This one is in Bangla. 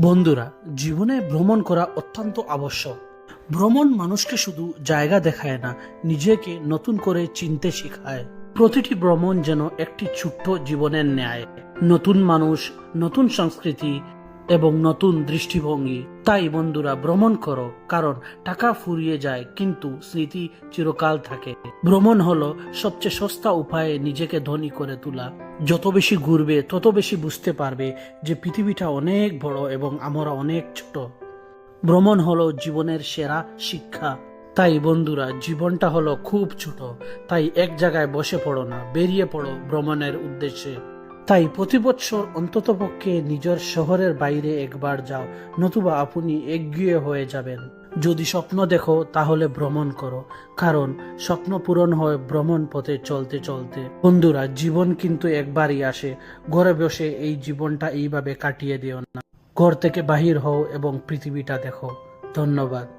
বন্ধুরা, জীবনে ভ্রমণ করা অত্যন্ত আবশ্যক। ভ্রমণ মানুষকে শুধু জায়গা দেখায় না, নিজেকে নতুন করে চিনতে শেখায়। প্রতিটি ভ্রমণ যেন একটি ছোট্ট জীবনের ন্যায়। নতুন মানুষ, নতুন সংস্কৃতি এবং নতুন দৃষ্টিভঙ্গি। তাই বন্ধুরা, ভ্রমণ করো, কারণ টাকা ফুরিয়ে যায় কিন্তু স্মৃতি চিরকাল থাকে। ভ্রমণ হলো সবচেয়ে সস্তা উপায়ে নিজেকে ধনী করে তোলা। যত বেশি ঘুরবে তত বেশি বুঝতে পারবে যে পৃথিবীটা অনেক বড় এবং আমরা অনেক ছোট। ভ্রমণ হলো জীবনের সেরা শিক্ষা। তাই বন্ধুরা, জীবনটা হলো খুব ছোট। তাই এক জায়গায় বসে পড়ো না, বেরিয়ে পড়ো ভ্রমণের উদ্দেশ্যে। তাই প্রতি বছর অন্ততপক্ষে নিজের শহরের বাইরে একবার যাও, নতুবা আপনি এগিয়ে হয়ে যাবেন। যদি স্বপ্ন দেখো তাহলে ভ্রমণ করো, কারণ স্বপ্ন পূরণ হয় ভ্রমণ পথে চলতে চলতে। বন্ধুরা, জীবন কিন্তু একবারই আসে। ঘরে বসে এই জীবনটা এইভাবে কাটিয়ে দিও না। ঘর থেকে বাহির হও এবং পৃথিবীটা দেখো। ধন্যবাদ।